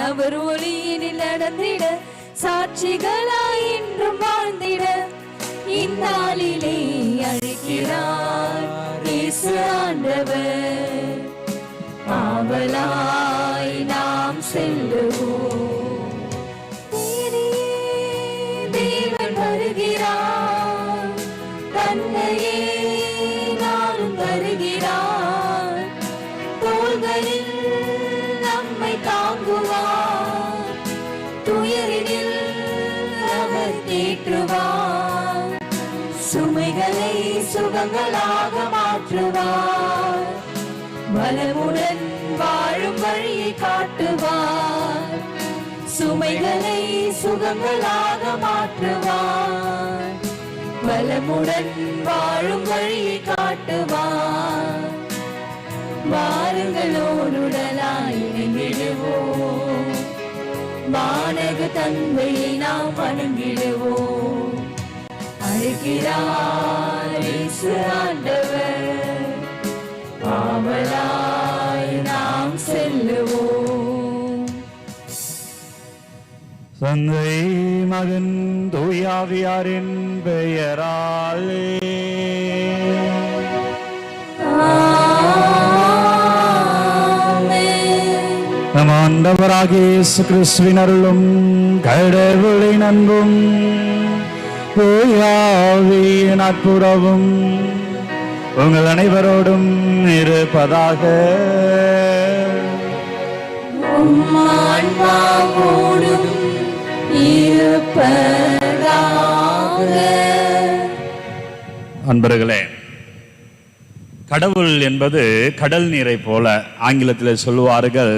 அவர் ஒளியினில் நடந்திட சாட்சிகளாய் இன்றும் வாழ்ந்திட இந்நாளிலே அழைக்கிறார் இயேசு ஆண்டவர். ஆவலாய் நாம் செல்லுவோம். தேவன் வருகிறார், தன்னையே நாளும் வருகிறார். தோள்களில் நம்மை தாங்குவார், துயரினில் அவர் தேற்றுவார். சுமைகளை சுகங்களாக மாற்றுவார், வளமுடன் வாழும் வழியை காட்டுவார். சுமைகளை சுகங்களாக மாற்றுவார், வளமுடன் வாழும் வழியை காட்டுவார். வாருங்களோடுடலாய் இணைந்திடுவோம், வானக தந்தையை நாம் வணங்கிடுவோம். அழைக்கிறார் இயேசு ஆண்டவர், ஆவலாய் நாம் செல்லுவோம். தந்தை மகன் தூயாவியாரின் பெயராலே நம் ஆண்டவராகிய இயேசு கிறிஸ்துவின் அருளும் கடவுளின் அன்பும் தூயாவியின் நட்புறவும் உங்கள் அனைவரோடும் இருப்பதாக. அன்பர்களே, கடவுள் என்பது கடல் நீரை போல. ஆங்கிலத்தில் சொல்லுவார்கள்,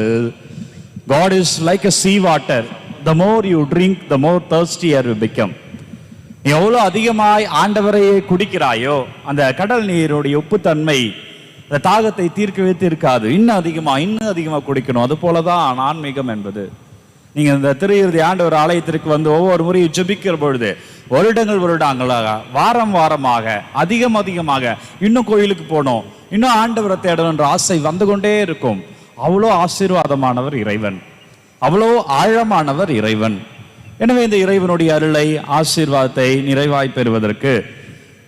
God is like a sea water. The more you drink, the more thirstier you become. நீ எவ்வளோ அதிகமாய் ஆண்டவரையே குடிக்கிறாயோ அந்த கடல் நீருடைய உப்புத்தன்மை அந்த தாகத்தை தீர்க்க வைத்து இருக்காது. இன்னும் அதிகமாக குடிக்கணும். அது போலதான் ஆன்மீகம் என்பது. நீங்க இந்த திரு ஆண்டவர் ஆலயத்திற்கு வந்து ஒவ்வொரு முறையும் ஜெபிக்கிற பொழுது வருடங்களாக வாரமாக அதிகமாக இன்னும் கோயிலுக்கு போகணும், இன்னும் ஆண்டவரை தேடணும் என்ற ஆசை வந்து கொண்டே இருக்கும். அவ்வளோ ஆசீர்வாதமானவர் இறைவன், அவ்வளோ ஆழமானவர் இறைவன். எனவே இந்த இறைவனுடைய அருளை ஆசீர்வாதத்தை நிறைவாய் பெறுவதற்கு,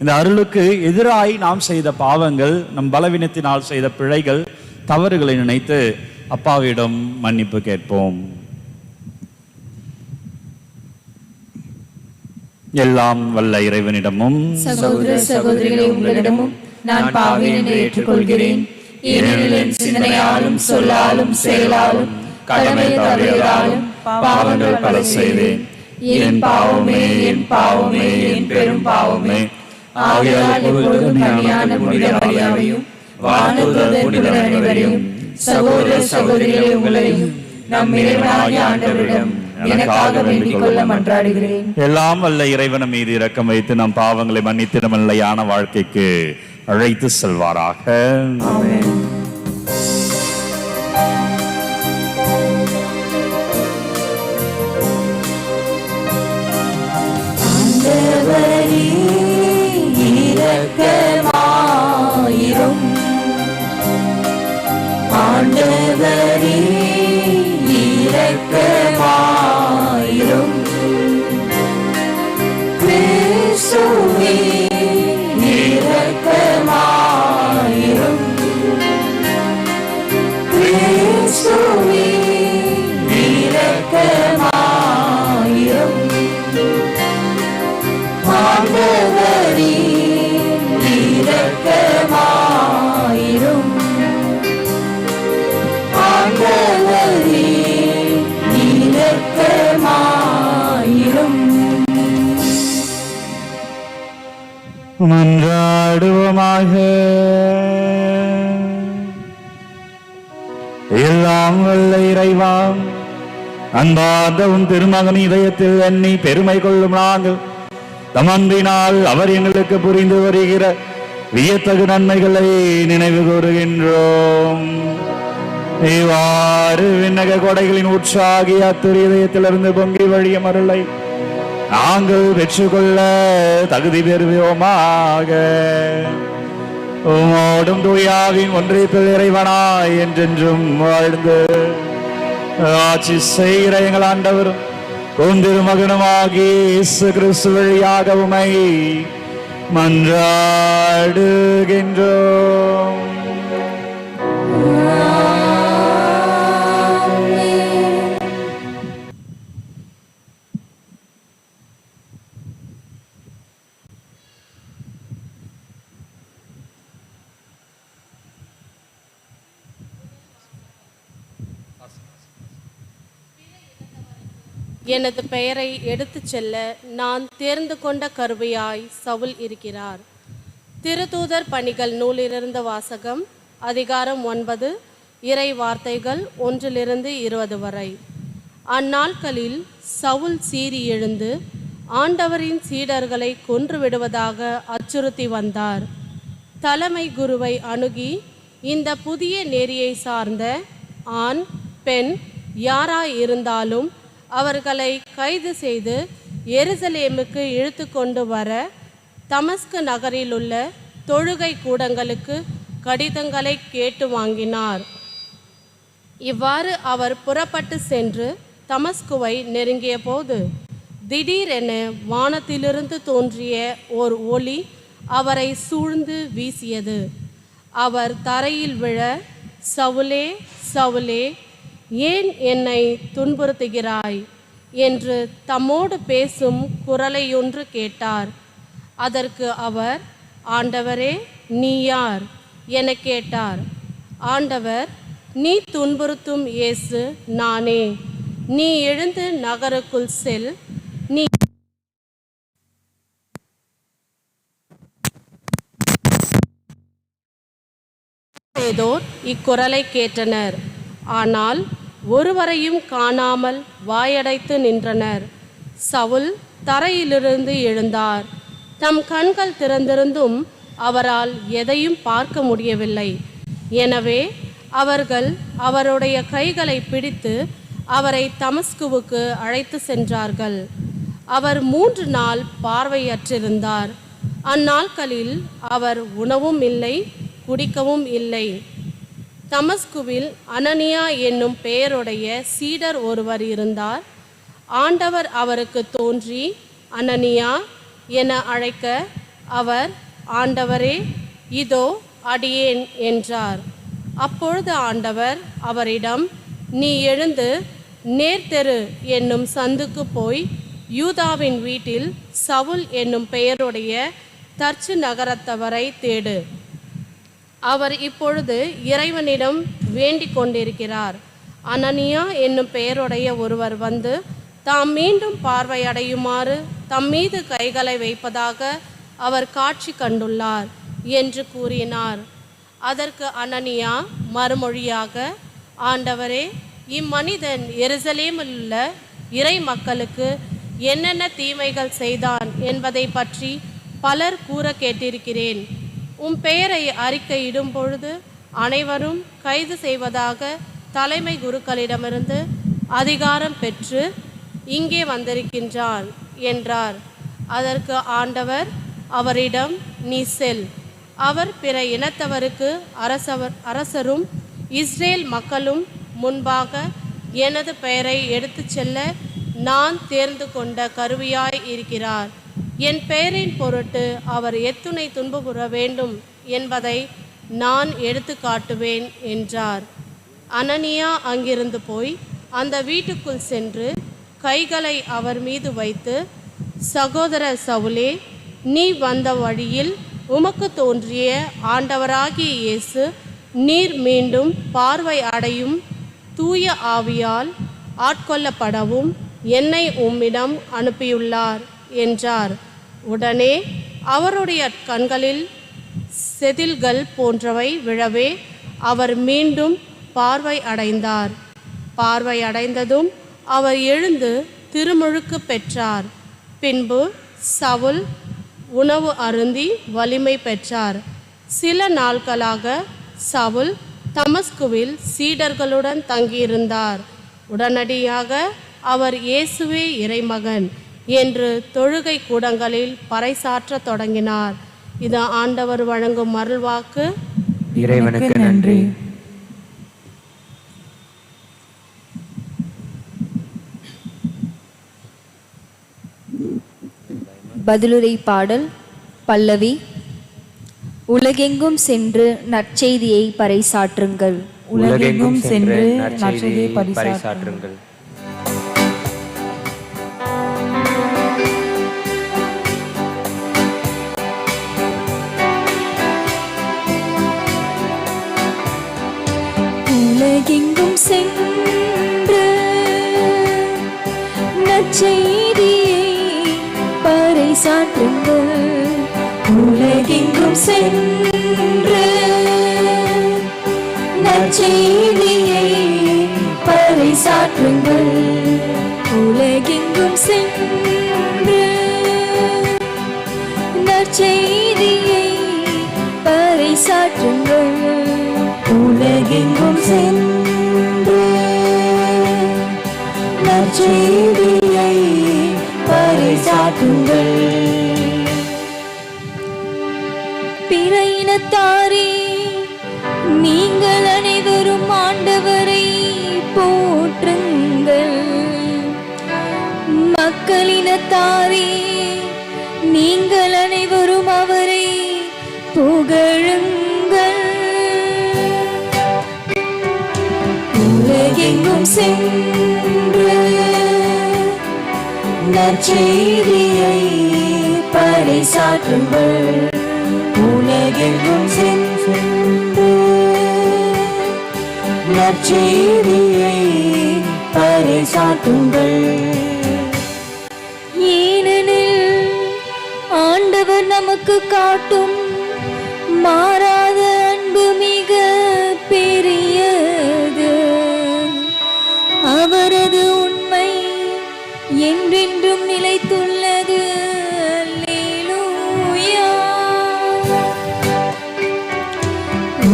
இந்த அருளுக்கு எதிராய் நாம் செய்த பாவங்கள், நம் பலவீனத்தினால் செய்த பிழைகள், தவறுகளை நினைத்து அப்பாவிடம் மன்னிப்பு கேட்போம். எல்லாம் வல்ல இறைவனிடமும் சகோதர சகோதரிகளை உங்களிடமும் நான் பாவி என்று ஏற்றுக்கொள்கிறேன். ஏனெனில் என் சிந்தனையாலும் சொல்லாலும் செயலாலும் கடமை தவறியதாலும் பாவங்கள் பல செய்தேன். என் பாவமே என் பெரும் பாவமே. ஆகையால் இப்பொழுதும் கன்னியான புனித மரியாவையும் வானதூதர் புனிதர் அனைவரையும் சகோதர சகோதரிகளை உங்களையும் நம் இறைவனாகிய ஆண்டவரிடம் எனக்காக வேண்டிக் கொள்ள மன்றாடுகிறேன். எல்லாம் வல்ல இறைவன் மீது இரக்கம் வைத்து நம் பாவங்களை மன்னித்து நம் நிலையான வாழ்க்கைக்கு அழைத்து செல்வாராக. ஆமென். ஆண்டவரே இரக்கமாயிரும். கிறிஸ்துவே இரக்கமாயிரும். கிறிஸ்துவே இரக்கமாயிரும். ஆண்டவரே இரக்கமாயிரும். ஆண்டவரே இரக்கமாயிரும். மன்றாடுவோமாக. எல்லாம் வல்ல இறைவா, அன்பார்ந்த உன் திருமகன் இதயத்தில் எண்ணி பெருமை கொள்ளும் நாங்கள் தம் அன்பினால் அவர் எங்களுக்கு புரிந்து வருகிற வியத்தகு நன்மைகளை நினைவு கூறுகின்றோம். இவ்வாறு விண்ணக கொடைகளின் உற்சாகிய அத்துரிய இதயத்திலிருந்து பொங்கி வழிய அருளை நாங்கள் பெற்றுக்கொள்ள தகுதி பெறுவோமாக. உம்மோடும் தூயாவின் ஒன்றிப்பில் இறைவனாய் என்றென்றும் வாழ்ந்து ஆட்சி செய்கிற எங்கள் ஆண்டவரும் உம் திருமகனுமாகிய இயேசு கிறிஸ்து வழியாக உம்மை மன்றாடுகின்றோம். எனது பெயரை எடுத்துச் செல்ல நான் தேர்ந்து கொண்ட கருவியாய் சவுல் இருக்கிறார். திருத்தூதர் பணிகள் நூலிலிருந்து வாசகம். அதிகாரம் 9, இறை வார்த்தைகள் 1-20 வரை. அந்நாட்களில் சவுல் சீறி எழுந்து ஆண்டவரின் சீடர்களை கொன்று விடுவதாக அச்சுறுத்தி வந்தார். தலைமை குருவை அணுகி, இந்த புதிய நெறியை சார்ந்த ஆண் பெண் யாராய் இருந்தாலும் அவர்களை கைது செய்து எருசலேமுக்கு இழுத்து கொண்டு வர தமஸ்கு நகரில் உள்ள தொழுகை கூடங்களுக்கு கடிதங்களை கேட்டு வாங்கினார். இவ்வாறு அவர் புறப்பட்டு சென்று தமஸ்குவை நெருங்கிய போது திடீரென வானத்திலிருந்து தோன்றிய ஓர் ஒளி அவரை சூழ்ந்து வீசியது. அவர் தரையில் விழ, சவுலே சவுலே, ஏன் என்னை துன்புறுத்துகிறாய் என்று தம்மோடு பேசும் குரலையொன்று கேட்டார். அதற்கு அவர், ஆண்டவரே, நீ யார் என கேட்டார். ஆண்டவர், நீ துன்புறுத்தும் இயேசு நானே. நீ எழுந்து நகருக்குள் செல். நீ பேதோர் இக்குரலை கேட்டனர். ஆனால் ஒருவரையும் காணாமல் வாயடைத்து நின்றனர். சவுல் தரையிலிருந்து எழுந்தார். தம் கண்கள் திறந்திருந்தும் அவரால் எதையும் பார்க்க முடியவில்லை. எனவே அவர்கள் அவருடைய கைகளை பிடித்து அவரை தமஸ்குவுக்கு அழைத்து சென்றார்கள். அவர் 3 நாள் பார்வையற்றிருந்தார். அந்நாட்களில் அவர் உணவும் இல்லை, குடிக்கவும் இல்லை. தமஸ்குவில் அனனியா என்னும் பெயருடைய சீடர் ஒருவர் இருந்தார். ஆண்டவர் அவருக்கு தோன்றி அனனியா என அழைக்க அவர், ஆண்டவரே, இதோ அடியேன் என்றார். அப்பொழுது ஆண்டவர் அவரிடம், நீ எழுந்து நேர்த்தெரு என்னும் சந்துக்கு போய் யூதாவின் வீட்டில் சவுல் என்னும் பெயருடைய தர்ச்சு நகரத்தவரை தேடு. அவர் இப்பொழுது இறைவனிடம் வேண்டிக் கொண்டிருக்கிறார். அனனியா என்னும் பெயருடைய ஒருவர் வந்து தாம் மீண்டும் பார்வையடையுமாறு தம் மீது கைகளை வைப்பதாக அவர் காட்சி கண்டுள்ளார் என்று கூறினார். அதற்கு அனனியா மறுமொழியாக, ஆண்டவரே, இம்மனிதன் எருசலேமில் உள்ள இறை மக்களுக்கு என்னென்ன தீமைகள் செய்தான் என்பதை பற்றி பலர் கூற கேட்டிருக்கிறேன். உம் பெயரை அறிக்கையிடும் பொழுது அனைவரும் கைது செய்வதாக தலைமை குருக்களிடமிருந்து அதிகாரம் பெற்று இங்கே வந்திருக்கின்றான் என்றார். அதற்கு ஆண்டவர் அவரிடம், நீ செல். அவர் பிற இனத்தவருக்கு அரசரும் இஸ்ரேல் மக்களும் முன்பாக எனது பெயரை எடுத்துச் செல்ல நான் தேர்ந்து கொண்ட கருவியாய் இருக்கிறார். என் பெயரின் பொருட்டு அவர் எத்துணை துன்புற வேண்டும் என்பதை நான் எடுத்து காட்டுவேன் என்றார். அனனியா அங்கிருந்து போய் அந்த வீட்டுக்குள் சென்று கைகளை அவர் மீது வைத்து, சகோதரர் சவுலே, நீ வந்த வழியில் உமக்கு தோன்றிய ஆண்டவராகிய இயேசு நீர் மீண்டும் பார்வை அடையும் தூய ஆவியால் ஆட்கொள்ளப்படவும் என்னை உம்மிடம் அனுப்பியுள்ளார் என்றார். உடனே அவருடைய கண்களில் செதில்கள் போன்றவை விழவே அவர் மீண்டும் பார்வை அடைந்தார். பார்வை அடைந்ததும் அவர் எழுந்து திருமுழுக்கு பெற்றார். பின்பு சவுல் உணவு அருந்தி வலிமை பெற்றார். சில நாட்களாக சவுல் தமஸ்குவில் சீடர்களுடன் தங்கியிருந்தார். உடனடியாக அவர் இயேசுவே இறைமகன் என்று தொழுகை கூடங்களில் பறைசாற்ற தொடங்கினார். இது ஆண்டவர் வழங்கும் அருள்வாக்கு. இறைவனுக்கு நன்றி. பதிலுரை பாடல் பல்லவி. உலகெங்கும் சென்று நற்செய்தியை பறைசாற்றுங்கள். உலகெங்கும் சென்று நற்செய்தியை பறைசாற்றுங்கள். உலகெங்கும் சென்று நற்செய்தியை பறைசாற்றுங்கள். உலகெங்கும் சென்று நற்செய்தியை பறைசாற்றுங்கள். உலகெங்கும் சென்று நற்செய்தியை பறைசாற்றுங்கள். உலகெங்கும் சென்று நற்செய்தியை பறைசாற்றுங்கள். பிற இனத்தாரே, நீங்கள் அனைவரும் ஆண்டவரை போற்றுங்கள். மக்களினத்தாரே, நீங்கள் அனைவரும் அவரை புகழுங்கள். உலகெங்கும் சென்று நற்செய்தியை பறைசாற்றுங்கள். உலகெங்கும் சென்று நற்செய்தியை பறைசாற்றுங்கள். ஏனெனில் ஆண்டவர் நமக்கு காட்டும் மாறாத அன்பு மிக பெரியது. அவரது உண்மை என்றென்றும் நிலைத்துள்ளது. அல்லேலூயா.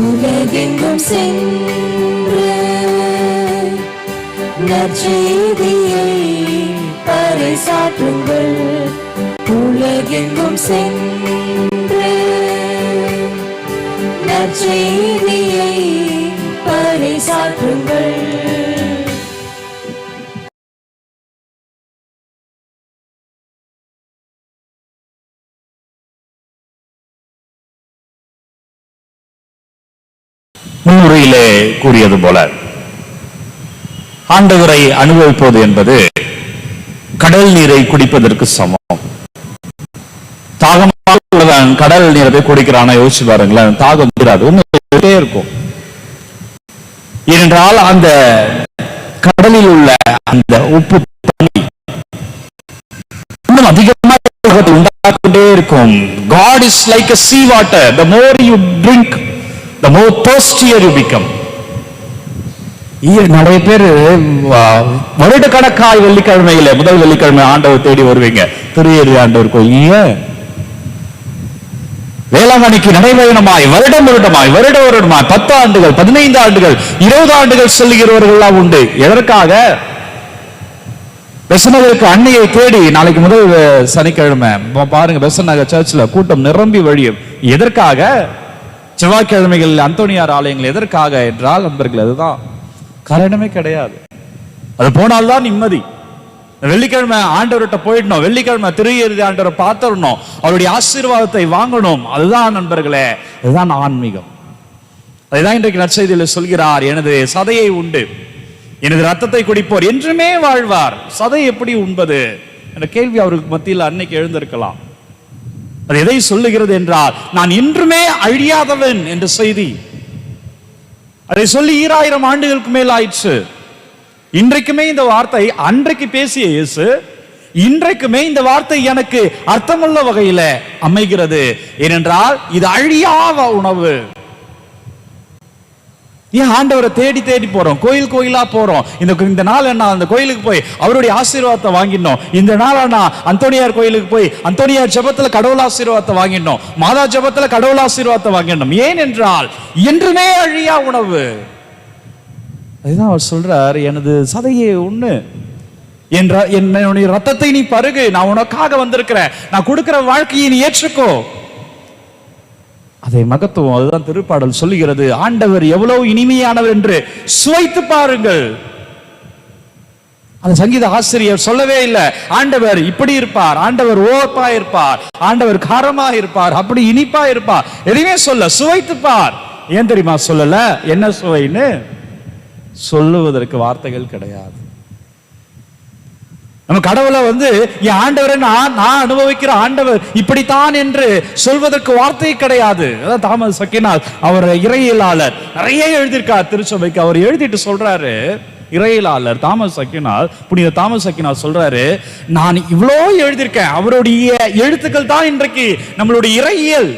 உலகெங்கும் சென்று நற்செய்தியை பறைசாற்றுங்கள். உலகெங்கும் சென்று நற்செய்தியை பறைசாற்றுங்கள். முன்னுரையிலே கூறியது போல ஆண்டவரை அனுபவிப்பது என்பது கடல் நீரை குடிப்பதற்கு சமம். தாகமாக உள்ளவன் கடல் நீரை குடிக்கிறான யோசிச்சு பாருங்களேன், தாகம் தீராது, உண்மையிலே இருக்கும். ஏனென்றால் அந்த கடலில் உள்ள அந்த உப்பு தண்ணி இன்னும் அதிகமாக உண்டாக்கிட்டே இருக்கும். God is like a sea water. The more you drink, the more thirstier you become. நிறைய பேர் வருடக்கணக்காய் வெள்ளிக்கிழமையில முதல் வெள்ளிக்கிழமை ஆண்டவர் தேடி வருவீங்க. திருஏறி ஆண்டவர் கோயில் வேளாங்கண்ணிக்கு நடைபயணமாய் வருடமாய் 10 ஆண்டுகள் 15 ஆண்டுகள் 20 ஆண்டுகள் செல்லுகிறவர்கள் உண்டு. எதற்காக? பெசநகருக்கு அன்னையை தேடி. நாளைக்கு முதல் சனிக்கிழமை பாருங்க, பெசநகர் சர்ச்சில் கூட்டம் நிரம்பி வழியும். எதற்காக? செவ்வாய்க்கிழமைகள் அந்தோனியார் ஆலயங்கள். எதற்காக என்றால் நண்பர்கள், அதுதான் காரணமே கிடையாது. அது போனால்தான் நிம்மதி. வெள்ளிக்கிழமை ஆண்டவர்கிட்ட போயிடணும், வெள்ளிக்கிழமை திருயிறுதி ஆண்டவரை பார்த்துடணும், அவருடைய ஆசீர்வாதத்தை வாங்கணும். அதுதான் நண்பர்களே, அதுதான் ஆன்மீகம். அதுதான் இன்றைக்கு நற்செய்தியில் சொல்கிறார், எனது சதையை உண்டு எனது ரத்தத்தை குடிப்போர் என்றுமே வாழ்வார். சதை எப்படி உண்பது என்ற கேள்வி அவருக்கு மத்தியில் அன்னைக்கு எழுந்திருக்கலாம். அது எதை சொல்லுகிறது என்றால், நான் என்றுமே அழியாதவன் என்ற செய்தி. அதை சொல்லி 2000 ஆண்டுகளுக்கு மேல் ஆயிடுச்சு. இன்றைக்குமே இந்த வார்த்தை, அன்றைக்கு பேசிய இயேசு இன்றைக்குமே இந்த வார்த்தை எனக்கு அர்த்தமுள்ள வகையில அமைகிறது. ஏனென்றால் இது அழியாத உணவு. ஏன் ஆண்டவரை தேடி தேடி போறோம், கோயிலா போறோம். இந்த நாள் என்ன, அந்த கோயிலுக்கு போய் அவருடைய ஆசீர்வாதத்தை வாங்கிடணும். இந்த நாள் என்ன, அந்தோனியார் கோயிலுக்கு போய் அந்தோனியார் ஜெபத்துல கடவுள் ஆசீர்வாதத்தை வாங்கிடணும், மாதா ஜெபத்துல கடவுள் ஆசீர்வாதத்தை வாங்கிடணும். ஏன் என்றால் என்றுமே அழியா உணவு. அதுதான் அவர் சொல்றார், எனது சதையை உண்ணு, என்னுடைய ரத்தத்தை நீ பருகு, நான் உனக்காக வந்திருக்கிறேன், நான் கொடுக்கிற வாழ்க்கையை நீ ஏற்றுக்கோ. அதை மகத்துவம். அதுதான் திருப்பாடல் சொல்லுகிறது, ஆண்டவர் எவ்வளவு இனிமையானவர் என்று சுவைத்து பாருங்கள். அந்த சங்கீத ஆசிரியர் சொல்லவே இல்லை ஆண்டவர் இப்படி இருப்பார், ஆண்டவர் ஓர்ப்பா இருப்பார், ஆண்டவர் காரமா இருப்பார், அப்படி இனிப்பா இருப்பார், எதுவுமே சொல்ல. சுவைத்துப்பார். ஏன் தெரியுமா சொல்லல? என்ன சுவைன்னு சொல்லுவதற்கு வார்த்தைகள் கிடையாது. நம்ம கடவுளை என் ஆண்டவரை நான் அனுபவிக்கிற ஆண்டவர் இப்படித்தான் என்று சொல்வதற்கு வார்த்தை கிடையாது. அதான் தாமஸ் அக்கினாஸ் அவர் இறையியலாளர் நிறைய எழுதியிருக்கார் திருச்சபைக்கு. அவர் எழுதிட்டு சொல்றாரு, இறையியலாளர் தாமஸ் அக்கினாஸ், புனித தாமஸ் அக்கினாஸ் சொல்றாரு, நான் இவ்வளோ எழுதியிருக்கேன், அவருடைய எழுத்துக்கள் தான் இன்றைக்கு நம்மளுடைய இறையியல்,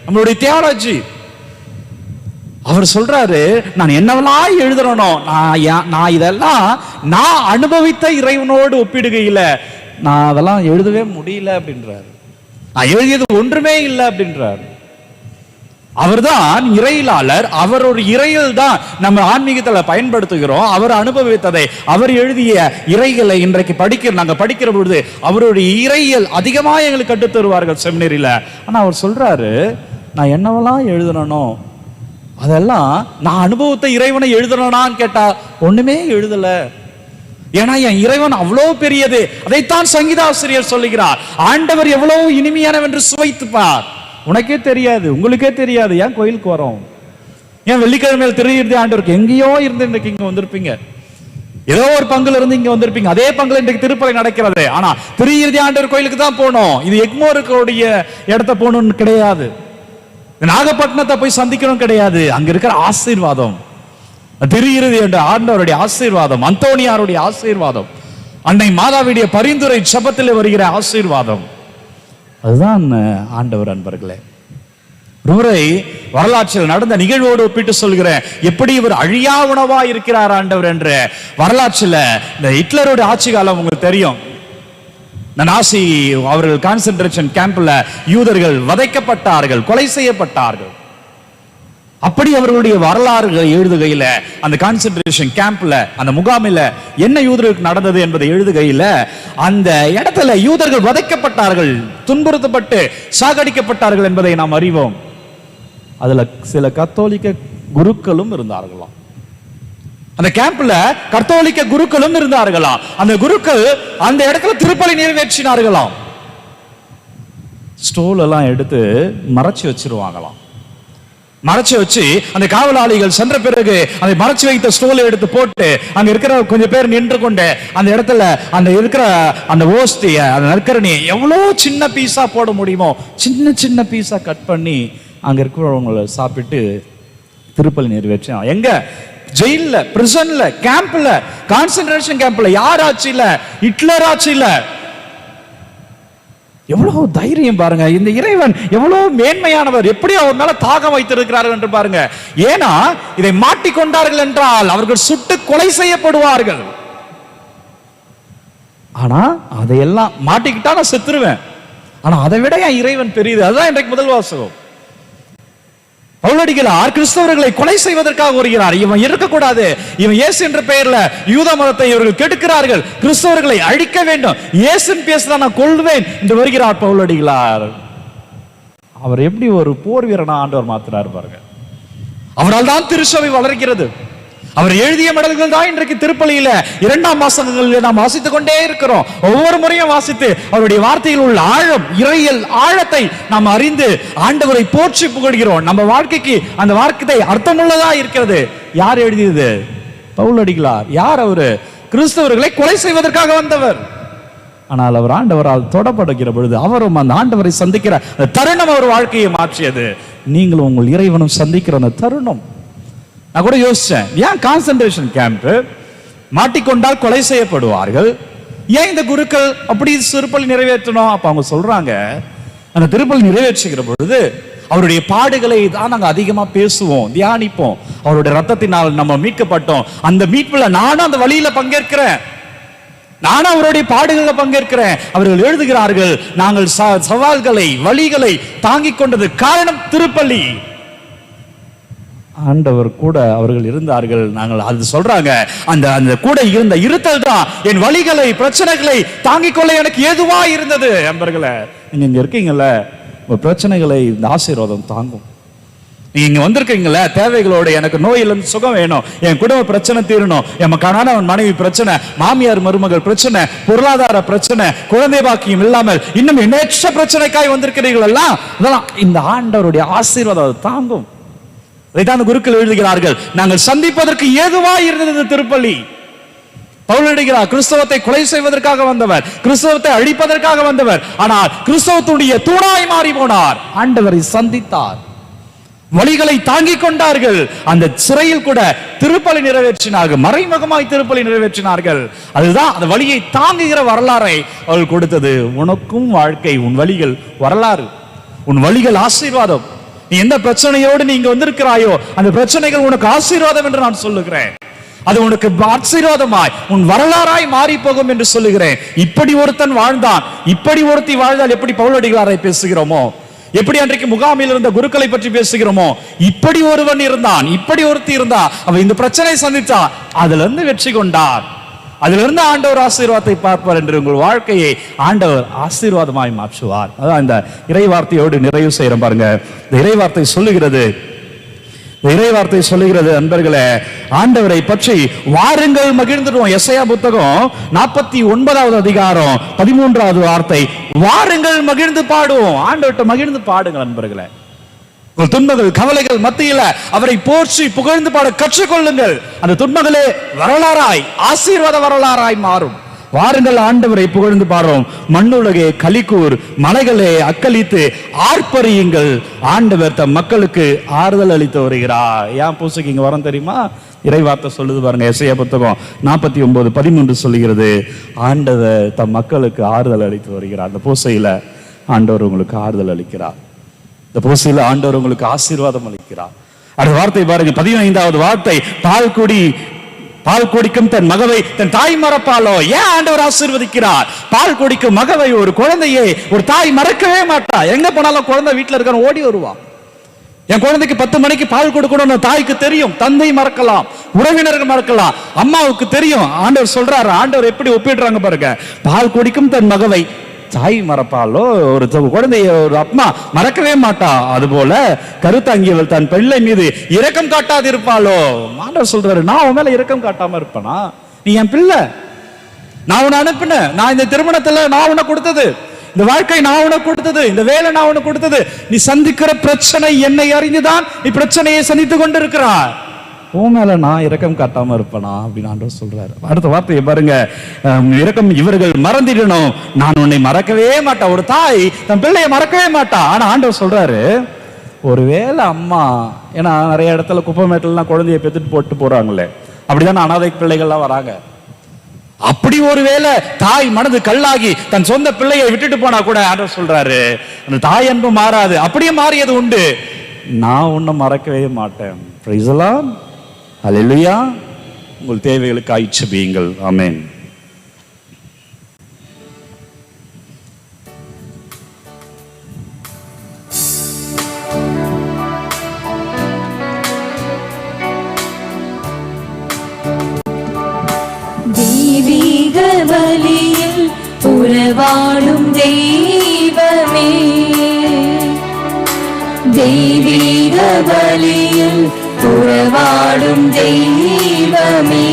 நம்மளுடைய தியாலஜி. அவர் சொல்றாரு, நான் என்னவெல்லாம் எழுதுறனோ, நான் இதெல்லாம் நான் அனுபவித்த இறைவனோடு ஒப்பிடுகையில நான் அதெல்லாம் எழுதவே முடியல அப்படின்றாரு. நான் எழுதியது ஒன்றுமே இல்லை அப்படின்றார். அவர்தான் இறையியலாளர். அவர் ஒரு இறையியல் தான் நம்ம ஆன்மீகத்தில் பயன்படுத்துகிறோம். அவர் அனுபவித்ததை, அவர் எழுதிய இறைகளை இன்றைக்கு நாங்க படிக்கிற பொழுது அவருடைய இறையியல் அதிகமாக எங்களுக்கு கற்றுத் தருவார்கள் செமினரியில. ஆனா அவர் சொல்றாரு, நான் என்னவெல்லாம் எழுதணும் அதெல்லாம் நான் அனுபவத்தை இறைவனை எழுதணும்னான்னு கேட்டா ஒண்ணுமே எழுதல. ஏன்னா என் இறைவன் அவ்வளவு பெரியது. அதைத்தான் சங்கீதாசிரியர் சொல்லுகிறார், ஆண்டவர் எவ்வளவு இனிமையானவர் என்று சுவைத்துப்பார். உனக்கே தெரியாது, உங்களுக்கே தெரியாது. ஏன் கோயிலுக்கு வரோம்? ஏன் வெள்ளிக்கிழமையில் திருயிறுதி ஆண்டவருக்கு எங்கேயோ இருந்து இன்றைக்கு இங்க வந்திருப்பீங்க, ஏதோ ஒரு பங்குல இருந்து இங்க வந்திருப்பீங்க. அதே பங்குல இன்றைக்கு திருப்பலை நடக்கிறது. ஆனா திருயிறுதி ஆண்டவர் கோயிலுக்கு தான் போனோம். இது எக்மோருடைய இடத்த போகணும்னு கிடையாது, நாகப்பட்டினத்தை போய் சந்திக்கணும் கிடையாது. அங்க இருக்கிற ஆசீர்வாதம், திருயிறுதி என்ற ஆண்டவருடைய ஆசீர்வாதம், அந்தோனியாருடைய ஆசீர்வாதம், அன்னை மாதாவுடைய பரிந்துரை ஜெபத்தில் வருகிற ஆசீர்வாதம், அதுதான் ஆண்டவர். அன்பர்களே, ஒருமுறை வரலாற்றில் நடந்த நிகழ்வோடு ஒப்பிட்டு சொல்கிறேன், எப்படி இவர் அழியா உணவா இருக்கிறார் ஆண்டவர் என்ற. வரலாற்றில் இந்த ஹிட்லரோட ஆட்சி காலம் உங்களுக்கு தெரியும். நாசி அவர்கள் கான்சென்ட்ரேஷன் கேம்ப்ல யூதர்கள் வதைக்கப்பட்டார்கள், கொலை செய்யப்பட்டார்கள். அப்படி அவர்களுடைய வரலாறு எழுதுகையில அந்த கான்சென்ட்ரேஷன் கேம்ப்ல, அந்த முகாமில என்ன யூதர்களுக்கு நடந்தது என்பதை எழுதுகையில, அந்த இடத்துல யூதர்கள் வதைக்கப்பட்டார்கள், துன்புறுத்தப்பட்டு சாகடிக்கப்பட்டார்கள் என்பதை நாம் அறிவோம். அதுல சில கத்தோலிக்க குருக்களும் இருந்தார்களாம். அந்த கேம்ப்ல கத்தோலிக்க குருக்களும் இருந்தார்களாம். அந்த குருக்கள் அந்த இடத்துல திருப்பலி நிறைவேற்றினார்களாம். ஸ்டோல் எல்லாம் எடுத்து மறைச்சு வச்சிருவாங்களாம். மறைச்சு வச்சு அந்த காவலாளிகள் சென்ற பிறகு அதை மறைச்சு வைத்த ஸ்டோலை எடுத்து போட்டு அங்க இருக்கிற கொஞ்சம் பேர் நின்று கொண்டு அந்த இடத்துல அந்த இருக்கிற அந்த ஓஸ்திய, அந்த நற்கரணியை எவ்வளவு சின்ன பீஸா போட முடியுமோ சின்ன சின்ன பீஸா கட் பண்ணி அங்க இருக்கிறவங்களை சாப்பிட்டு திருப்பலி நிறைவேற்றி. எங்க? ஜெயில, பிரிசன்ல, கேம்ப்ல, கான்சென்ட்ரேஷன் கேம்ப்ல. யார் ஆட்சியில? ஹிட்லர் ஆட்சியில. எவ்வளவு தைரியம் பாருங்க! இந்த இறைவன் எவ்வளவு மேன்மையானவர், எப்படி அவர் மேல தாகம் வைத்திருக்கிறார்கள் என்று பாருங்க. ஏன்னா இதை மாட்டிக்கொண்டார்கள் என்றால் அவர்கள் சுட்டு கொலை செய்யப்படுவார்கள். ஆனா அதையெல்லாம் மாட்டிக்கிட்டா நான் செத்துருவேன். ஆனா அதை விட என் இறைவன் பெரியது. அதுதான் இன்றைக்கு முதல் வாசகம். பவுலடிகளார் கிறிஸ்தவர்களை கொலை செய்வதற்காக வருகிறார். இவன் இருக்கக்கூடாது, இவன் இயேசு என்ற பெயர்ல யூத மதத்தை இவர்கள் கெடுக்கிறார்கள், கிறிஸ்தவர்களை அழிக்க வேண்டும், இயேசுன் பேசுதான் நான் கொல்வேன் என்று வருகிறார் பவுலடிகளார். அவர் எப்படி ஒரு போர் வீரனா ஆண்டவர் மாத்தினார் பாருங்க. அவரால் தான் திருச்சபை வளர்கிறது. அவர் எழுதிய மடல்கள் தான் இன்றைக்கு திருப்பலியில 2ஆம் வாசகங்களில் நாம் வாசித்துக் கொண்டே இருக்கிறோம். ஒவ்வொரு முறையும் வாசித்து அவருடைய வார்த்தையில் உள்ள ஆழம், இறையியல் ஆழத்தை நாம் அறிந்து ஆண்டவரை போற்றி புகழ்கிறோம். நம்ம வாழ்க்கைக்கு அந்த வார்த்தை அர்த்தமுள்ளதா இருக்கிறது. யார் எழுதியது? பவுலடிகளார். யார் அவரு? கிறிஸ்தவர்களை கொலை செய்வதற்காக வந்தவர். ஆனால் அவர் ஆண்டவரால் தொடப்படுகிற பொழுது அவரும் அந்த ஆண்டவரை சந்திக்கிற தருணம் அவர் வாழ்க்கையை மாற்றியது. நீங்களும் உங்கள் இறைவனும் சந்திக்கிற அந்த தருணம். நான் கூட யோசிச்சேன், ஏன் கான்சென்ட்ரேஷன் கேம்ப் மாட்டிக்கொண்டால் கொலை செய்யப்படுவார்கள், ஏன் இந்த குருக்கள் அப்படி திருப்பலி நிறைவேற்றணும்? அப்ப அவங்க சொல்றாங்க, அந்த திருப்பலி நிறைவேற்றுகிற பொழுது அவருடைய பாடுகளை தான் நாங்க அதிகமா பேசுவோம், தியானிப்போம். அவருடைய ரத்தத்தினால் நம்ம மீட்கப்பட்டோம். அந்த மீட்புல நானும் அந்த வழியில பங்கேற்கிறேன், நானும் அவருடைய பாடுகளை பங்கேற்கிறேன். அவர்கள் எழுதுகிறார்கள், நாங்கள் சவால்களை, வழிகளை தாங்கிக் கொண்டது காரணம் திருப்பலி. ஆண்டவர் கூட அவர்கள் இருந்தார்கள். நாங்கள் அது சொல்றாங்க, அந்த அந்த கூட இருந்த இருத்தல் தான் என் வழிகளை, பிரச்சனைகளை தாங்கிக் கொள்ள எனக்கு ஏதுவா இருந்தது. நண்பர்களே, நீங்க இங்க இருக்கீங்கல்ல, உங்க பிரச்சனைகளை இந்த ஆசீர்வாதம் தாங்கும். நீங்க வந்திருக்கீங்களா தேவைகளோட, எனக்கு நோயிலிருந்து சுகம் வேணும், என் குடும்ப பிரச்சனை தீரணும், என் கணவன் மனைவி பிரச்சனை, மாமியார் மருமகள் பிரச்சனை, பொருளாதார பிரச்சனை, குழந்தை பாக்கியம் இல்லாமல் இன்னும் எண்ணற்ற பிரச்சனைக்காய் வந்திருக்கிறீர்கள் எல்லாம், இதெல்லாம் இந்த ஆண்டவருடைய ஆசீர்வாதம் தாங்கும். இதைத்தான் குருக்கள் எழுதுகிறார்கள். நாங்கள் சந்திப்பதற்கு ஏதுவாய் இருந்தது இந்த திருப்பலி. பவுல் எழுதுகிறார், கிறிஸ்தவத்தை கொலை செய்வதற்காக வந்தவர், கிறிஸ்தவத்தை அழிப்பதற்காக வந்தவர், ஆனால் கிறிஸ்தவத்துடைய தூணாய் மாறி போனார். ஆண்டவரை சந்தித்தார், வழிகளை தாங்கிக் கொண்டார்கள். அந்த சிறையில் கூட திருப்பலி நிறைவேற்றினார்கள், மறைமுகமாய் திருப்பலி நிறைவேற்றினார்கள். அதுதான் அந்த வழியை தாங்குகிற வரலாறை அவள் கொடுத்தது. உனக்கும் வாழ்க்கை, உன் வழிகள் வரலாறு, உன் வழிகள் ஆசீர்வாதம். நீ எந்த பிரச்சனையோடு நீங்க வந்திருக்கிறாயோ அந்த பிரச்சனைகள் உனக்கு ஆசீர்வாதம் என்று நான் சொல்லுகிறேன். அது உனக்கு ஆசீர்வாதமாய் உன் வரலாறாய் மாறி போகும் என்று சொல்லுகிறேன். இப்படி ஒருத்தன் வாழ்ந்தான், இப்படி ஒருத்தி வாழ்ந்தால் எப்படி பவுலடிகளாரை பேசுகிறோமோ, எப்படி அன்றைக்கு முகாமில் இருந்த குருக்களை பற்றி பேசுகிறோமோ, இப்படி ஒருவன் இருந்தான், இப்படி ஒருத்தி இருந்தா, அவன் இந்த பிரச்சனை சந்திச்சா, அதுல இருந்து வெற்றி கொண்டார், அதுல இருந்து ஆண்டவர் ஆசீர்வாதத்தை பார்ப்பார் என்று உங்கள் வாழ்க்கையை ஆண்டவர் ஆசீர்வாதமாய் மாற்றுவார். அதான் இந்த இறைவார்த்தையோடு நிறைவு செய்யறோம் பாருங்க. இந்த இறைவார்த்தை சொல்லுகிறது அன்பர்களே, ஆண்டவரை பற்றி வாருங்கள் மகிழ்ந்துடுவோம். எசையா புத்தகம் 49வது அதிகாரம் 13வது வார்த்தை, வாருங்கள் மகிழ்ந்து பாடுவோம். ஆண்டவர்கிட்ட மகிழ்ந்து பாடுங்கள் அன்பர்களே. உங்கள் துன்பங்கள் கவலைகள் மத்தியில அவரை போற்றி புகழ்ந்து பாட கற்றுக்கொள்ளுங்கள். அந்த துன்பங்களே வரலாறாய், ஆசீர்வாத வரலாறாய் மாறும். வாருங்கள் ஆண்டவரை புகழ்ந்து பாடுறோம். மண்ணுலகே கலிக்கூர், மலைகளே அக்களித்து ஆர்ப்பரியுங்கள். ஆண்டவர் தம் மக்களுக்கு ஆறுதல் அளித்து வருகிறார். ஏன் பூசைக்கு இங்க வரோம் தெரியுமா? இறைவார்த்தை சொல்லுது பாருங்க. எசையா புத்தகம் 49:13 சொல்லுகிறது, ஆண்டவர் தம் மக்களுக்கு ஆறுதல் அளித்து வருகிறார். அந்த பூசையில ஆண்டவர் உங்களுக்கு ஆறுதல் அளிக்கிறார். இந்த பூசையில ஆண்டவர் உங்களுக்கு ஆசீர்வாதம் அளிக்கிறார். அடுத்த வார்த்தை பாருங்க, 15வது வார்த்தை, பால் குடிக்கும் தன் மகவை தன் தாய் மறப்பாலோ. ஏன் ஆண்டவர் ஆசீர்வதிக்கிறார்? பால் குடிக்கும் மகவை, ஒரு குழந்தையை ஒரு தாய் மறக்கவே மாட்டா. எங்க போனாலும் குழந்தை வீட்டுல இருக்க ஓடி வருவான். என் குழந்தைக்கு 10 மணிக்கு பால் கொடுக்கணும்னு தாய்க்கு தெரியும். தந்தை மறக்கலாம், உறவினர்கள் மறக்கலாம், அம்மாவுக்கு தெரியும். ஆண்டவர் சொல்றாரு, ஆண்டவர் எப்படி ஒப்பிடுறாங்க பாருங்க. பால் குடிக்கும் தன் மகவை தாய் மறப்பாலோ. ஒரு குழந்தைய ஒரு அம்மா மறக்கவே மாட்டா. அதுபோல கருத்தாங்கியவள் தன் பிள்ளை மீது இரக்கம் காட்டாது இருப்பாளோ. ஆண்டவர் சொல்றாரு, நான் உன் மேல இரக்கம் காட்டாம இருப்பேனா? நீ என் பிள்ளை, நான் உன்னை அனுப்பினேன். நான் இந்த திருமணத்துல நான் உன்னை கொடுத்தது, இந்த வாழ்க்கை நான் உனக்கு கொடுத்தது, இந்த வேலை நான் உனக்கு கொடுத்தது. நீ சந்திக்கிற பிரச்சனை என்னை அறிந்துதான் நீ பிரச்சனையை சந்தித்து கொண்டிருக்கிறாய். உன் மேல நான் இரக்கம் காட்டாம இருப்பேனா அப்படின்னு ஆண்டவர் சொல்றாரு. அடுத்த வார்த்தையை பாருங்க, இரக்கம் இவர்கள் மறந்திடணும், நான் உன்னை மறக்கவே மாட்டேன். ஒரு தாய் தன் பிள்ளையை மறக்கவே மாட்டா. ஆனா ஆண்டவர் சொல்றாரு, ஒருவேளை அம்மா, ஏன்னா நிறைய இடத்துல குப்பைமேட்டெல்லாம் குழந்தைய பெத்துட்டு போட்டு போறாங்களே, அப்படிதான் அனாதை பிள்ளைகள்லாம் வராங்க. அப்படி ஒருவேளை தாய் மனது கல்லாகி தன் சொந்த பிள்ளையை விட்டுட்டு போனா கூட ஆண்டவர் சொல்றாரு, அந்த தாய் அன்பு மாறாது, அப்படியே மாறியது உண்டு, நான் உன்னை மறக்கவே மாட்டேன். பிரைஸ் தி லார்ட், ஹல்லேலூயா. உங்கள் தேவைகளுக்கு ஆயிச்சுபீங்கள். ஆமென். தெய்வீக பலியில் உறவாடும் தெய்வமே, தெய்வீக பலியில் உறவாடும் தெய்வமே,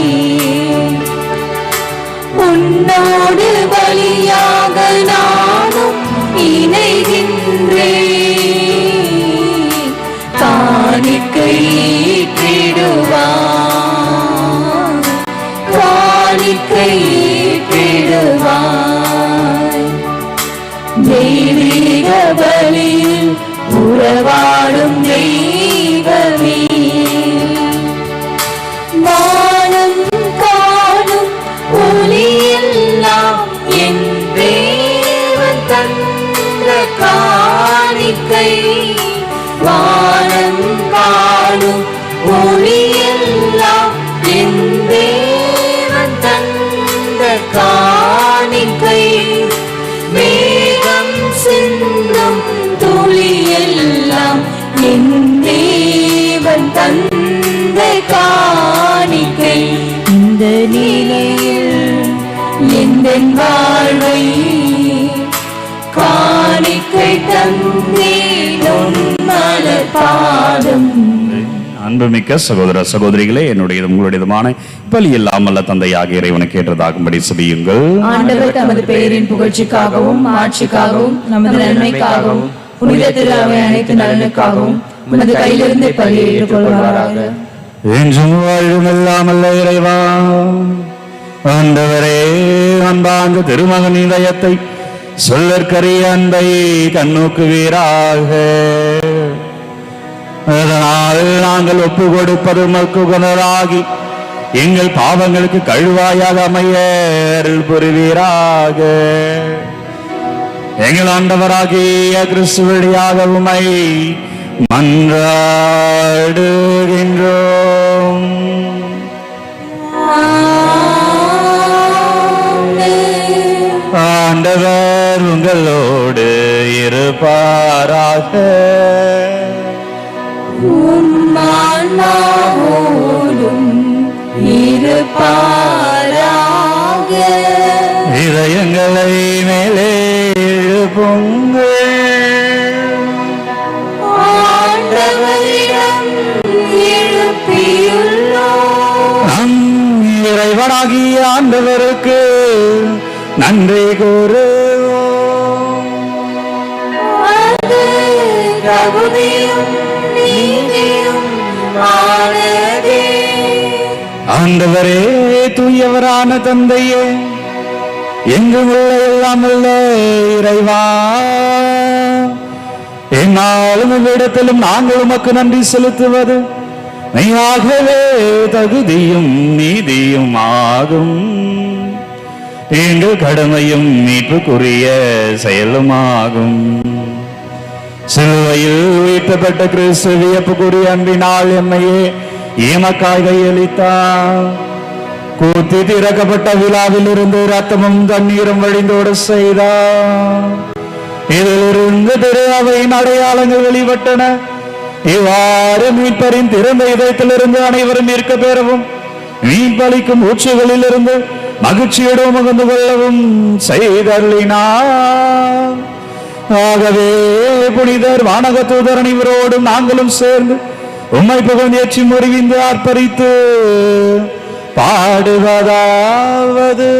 உன்னோடு பலியாக நானும் இணைகின்றேன். காணிக்கை ஏற்றிடுவாய், காணிக்கை ஏற்றிடுவாய். தெய்வீக பலியில் உறவாடும் தெய்வமே, வானம் காணும் ஒளியெல்லாம் என் தேவன் தந்த காணிக்கை. வானம் காணும் ஒளியெல்லாம் என் தேவன் தந்த காணிக்கை. மேகம் சிந்தும் துளியெல்லாம் என் தேவன் தந்த காணிக்கை. இந்த நிலையில் எந்த வாழ்வை காணிக்கை தந்தேன் மலர் பாதம். அன்புமிக்க சகோதர சகோதரிகளே, என்னுடையதும் உங்களுடையதுமான பலி இல்லாமல்ல தந்தையாக இறைவனுக்கு ஏற்றதாகும்படி செபியுங்கள். ஆண்டவர் தமது பெயரின் புகழ்ச்சிக்காகவும் ஆட்சிக்காகவும் நமது நன்மைக்காகவும் புனித திரு அவை அனைத்து நலனுக்காகவும் உமது கையிலிருந்து பலியை ஏற்றுக்கொள்வாராக. என்றும் வாழும் இல்லாமல்ல இறைவா, ஆண்டவரே, அன்பார்ந்த திருமகன் இதயத்தை சொல்லற்கரிய அன்பை கண்ணோக்குவீராக. அதனால் நாங்கள் ஒப்பு கொடுப்பது மக்குகனராகி எங்கள் பாவங்களுக்கு கழுவாயாக அமைய அருள் புரிவீராக. எங்கள் ஆண்டவராகிய கிறிஸ்து வழியாக உம்மை மன்றாடுகின்றோம். ஆண்டவர் உங்களோடு இருப்பாராக. இதயங்களை மேலே எழுப்புங்கள். ஆண்டவரிடம் எழுப்பியுள்ளோம். நம் இறைவனாகிய ஆண்டவருக்கு நன்றி கூறுவோம். அது தகுதியும் நீதியும் ஆனதே. ஆண்டவரே, தூயவரான தந்தையே, எங்கும் உள்ள எல்லாம் உள்ள இறைவா, என்னாலும் இவ்விடத்திலும் நாங்கள் உமக்கு நன்றி செலுத்துவது மெய்யாகவே தகுதியும் நீதியும் ஆகும். எங்கள் கடமையும் மீட்புக்குரிய செயலுமாகும். சிலுவையில் உயிர்த்தப்பட்ட கிறிஸ்து வியப்புக்குரிய அன்பினால் எம்மையே ஏமக்காய் கையளித்தார். கூத்தி திறக்கப்பட்ட விழாவில் இருந்து ரத்தமும் தண்ணீரும் வழிந்தோடு செய்தார். இதிலிருந்து திரு அவையின் அடையாளங்கள் வெளிப்பட்டன. இவ்வாறு மீட்பரின் திறந்த இதயத்திலிருந்து அனைவரும் மீட்க பெறவும் மீன்பளிக்கும் ஊற்றுகளில் இருந்து மகிழ்ச்சியோடு மகிழ்ந்து கொள்ளவும் செய்தருளினார். ஆகவே புனிதர் வானக தூதர் அனைவரோடும் நாங்களும் சேர்ந்து உம்மை புகழ்ந்தேற்றி முறிவிந்து ஆர்ப்பரித்து பாடுவதாவது: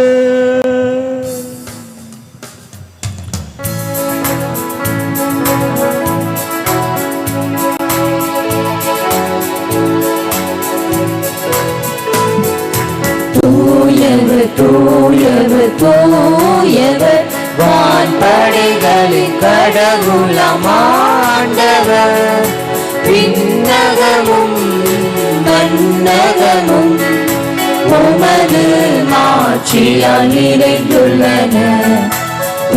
தூயவர் தூயவர் தூயவர் வான்படைகளின் கடவுளாம் ஆண்டவர். விண்ணகமும் மண்ணகமும் உமது மாட்சியால் நிறைந்துள்ளன.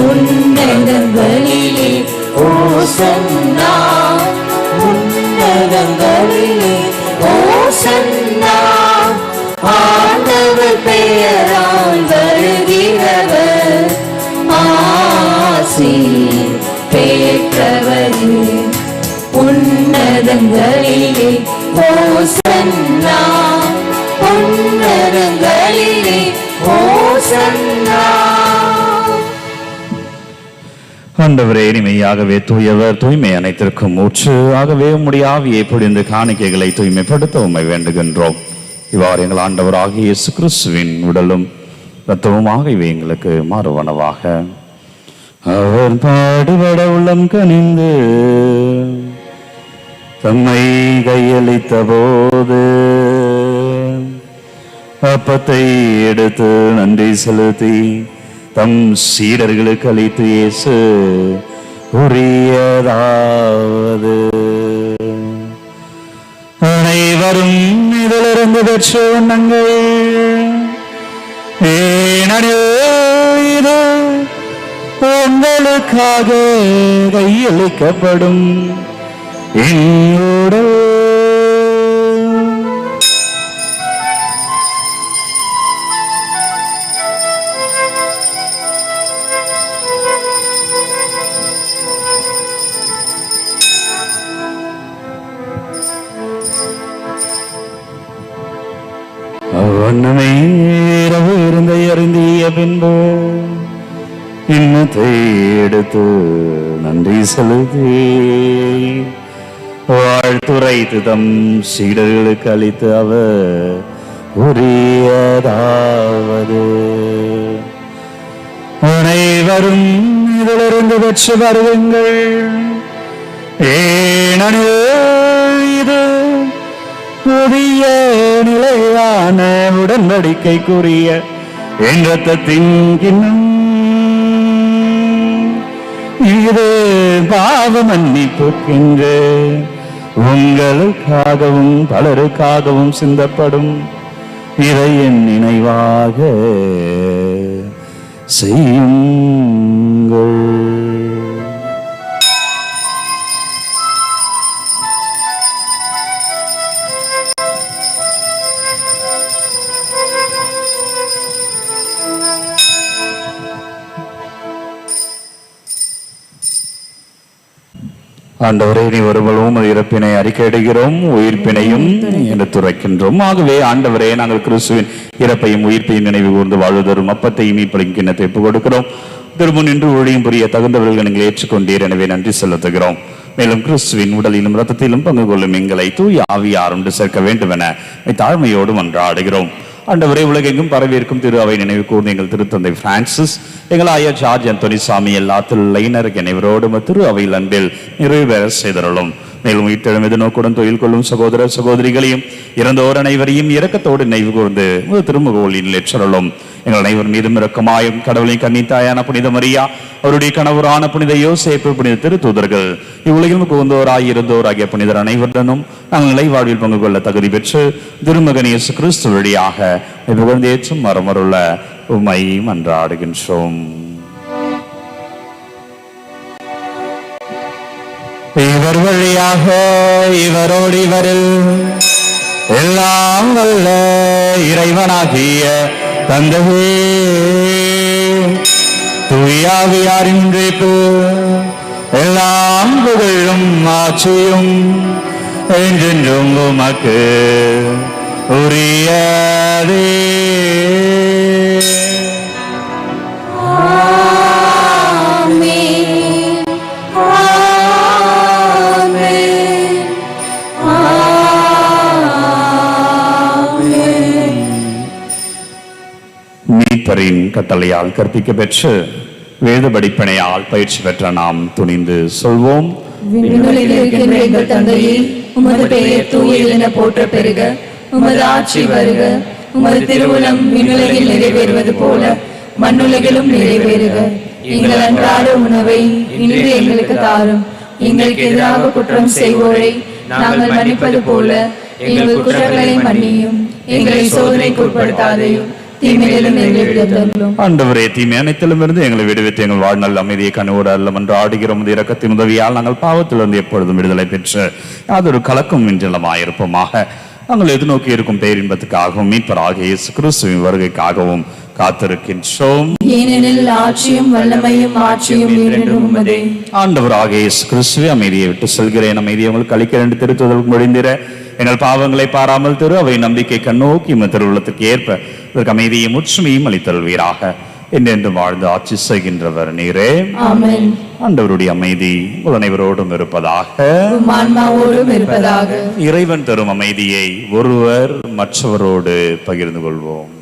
உன்னதங்களிலே ஓசன்னா, உன்னதங்களிலே ஓசன்னா. ஆண்டவர் பெயரால் வருகிறவர் ஆசி பெற்றவர். உன்னதங்களிலே ஓசன்னா, உன்னதங்களிலே ஓசன்னா. ஆண்டவரே, இனிமையாகவே தூயவர், தூய்மை அனைத்திற்கும் ஊற்று. ஆகவே உம்முடைய ஆவியை பொழிந்து காணிக்கைகளை தூய்மைப்படுத்த உம்மை வேண்டுகின்றோம். இவ்வாறு எங்கள் ஆண்டவராகிய இயேசு கிறிஸ்துவின் உடலும் இரத்தமுமாக இவை எங்களுக்கு மாறுவனவாக. அவர் பாடுபட உள்ளம் கனிந்து தம்மை கையளித்த போது அப்பத்தை எடுத்து நன்றி செலுத்தி தம் சீடர்களுக்கு அளித்து இயேசு கூறியதாவது: அனைவரும் இதிலிருந்து பெற்று உண்ணுங்கள். ஏனெனில் இது உங்களுக்காக கையளிக்கப்படும் என் உடல். வண்ணமே இரவு இருந்தை அருந்திய பின்பு இன்னத்தை எடுத்து நன்றி செலுத்தி வாழ்த்துரைத்து தம் சீடர்களுக்கு அளித்து அவர் உரியதாவது, அனைவரும் இதிலிருந்து பெற்று வருவீங்கள், ஏனெனில் இது புதிய நிலையான உடன்படிக்கைக்குரிய என் இரத்தத்தின் கிண்ணம். இது பாவ மன்னிப்புக்கென்று உங்களுக்காகவும் பலருக்காகவும் சிந்தப்படும். இதை என் நினைவாக செய்யுங்கள். ஆண்டவரே, நீ ஒருவரும் இறப்பினை அறிக்கையிடுகிறோம், உயிர்ப்பினையும் எடுத்துரைக்கின்றோம். ஆகவே ஆண்டவரே, நாங்கள் கிறிஸ்துவின் இறப்பையும் உயிர்ப்பையும் நினைவு கூர்ந்து வாழ்வதரும் அப்பத்தையும் மீட்பையும் கிண்ணத்தை ஒப்புக் கொடுக்கிறோம். திருமுன் நின்று ஊழியம் புரிய தகுந்தவர்கள் நீங்கள் ஏற்றுக்கொண்டீர், எனவே நன்றி செலுத்துகிறோம். மேலும் கிறிஸ்துவின் உடலிலும் இரத்தத்திலும் பங்கு கொள்ளும் எங்களை தூய ஆவியார் ஒன்று சேர்க்க வேண்டும் என தாழ்மையோடு மன்றாடுகிறோம். ஆண்டவரே, உலகெங்கும் பரவியிருக்கும் திரு அவை நினைவு கூர்ந்து எங்கள் திருத்தந்தை பிரான்சிஸ், எங்கள் ஐயா ஜார்ஜ் அந்தோனி சாமி, எல்லா திரு அனைவரோடும் திரு அவையில் அன்பில் நிறைவு பெற செய்தருளும். மேலும் வீட்டெழும் எதிர்நோக்குடன் தொழில் கொள்ளும் சகோதர சகோதரிகளையும் இறந்தோர் அனைவரையும் இரக்கத்தோடு நினைவு கூர்ந்து திருமுகோலில் ஏற்றருளும். எங்கள் அனைவர் மீதும் இரக்கமாயும் கடவுளின் கன்னித்தாயான புனித மரியா, அவருடைய கணவரான புனித யோசேப்பு, புனித திருத்தூதர்கள், இவ்வுலகிலும் புகுந்தோராய் இருந்தோராகிய புனிதர் அனைவருடனும் நாங்கள் நிலை வாழ்வில் பங்கு கொள்ள தகுதி பெற்று திருமகன் இயேசு கிறிஸ்து வழியாக புகழ்ந்தேற்றும் மரமருள்ள உம்மை மன்றாடுகின்றோம். இவர் வழியாக இவரோடு இவரில் எல்லாம் வல்ல இறைவனாகிய தந்தையே, தூயாவியாரின் இணைப்பு, எல்லாம் புகழும் ஆட்சியும் என்றென்றும் உமக்கு உரியதே. மீட்பரின் கட்டளையால் கற்பிக்க பெற்று வேத படிப்பினையால் பயிற்சி பெற்ற நாம் துணிந்து சொல்வோம். எங்கள் தந்தையே, உமது பெயர் தூயது என போற்ற பெருக, உமது ஆட்சி வருக, உமது திருவுளம் விண்ணுலகில் நிறைவேறுவது போல மண்ணுலகிலும் நிறைவேறுக. எங்கள் அன்றாட உணவை இன்று எங்களுக்கு தாரும். எங்களுக்கு எதிராக குற்றம் செய்வோரை நாங்கள் மன்னிப்பது போல எங்கள் குற்றங்களை மன்னியும். எங்களை சோதனைக்கு உட்படுத்தாதையும், தீமையிலும் எங்களை விடுவித்தருளும். ஆண்டவரே, தீமை அனைத்திலும் இருந்து எங்களை விடுவித்து எங்கள் வாழ்நாள் அமைதியை கனவோடு அல்லம் என்று ஆடுகிறோம். இரக்கத்தின் உதவியால் நாங்கள் பாவத்திலிருந்து எப்பொழுதும் விடுதலை பெற்று யாதொரு கலக்கும் மின்றலமாயிருப்போமாக. நாங்கள் எதிர்நோக்கி இருக்கும் பேரின்பத்துக்காகவும் மீட்பராகிய இயேசு கிறிஸ்துவின் வருகைக்காகவும் காத்திருக்கின்றோம். ஏனெனில் ஆட்சியும் வல்லமையும் மாட்சியும் என்றென்றும் உமதே. ஆண்டவராகிய இயேசு கிறிஸ்துவே, அமைதியை விட்டு செல்கிறேன், அமைதியை உங்களுக்கு அளிக்க என்று திருத்துதலுக்கு முடிந்திர எங்கள் பாவங்களை பாராமல் திரு அவை நம்பிக்கை கண்ணோக்கி திருவுள்ளத்திற்கு ஏற்ப இதற்கு அமைதியும் உற்றுமையும் அளித்தல்வீராக. என்றென்று வாழ்ந்து ஆட்சி செய்கின்றவர் நீரே. ஆமென். ஆண்டவருடைய அமைதி அனைவரோடும் இருப்பதாக. இறைவன் தரும் அமைதியை ஒருவர் மற்றவரோடு பகிர்ந்து கொள்வோம்.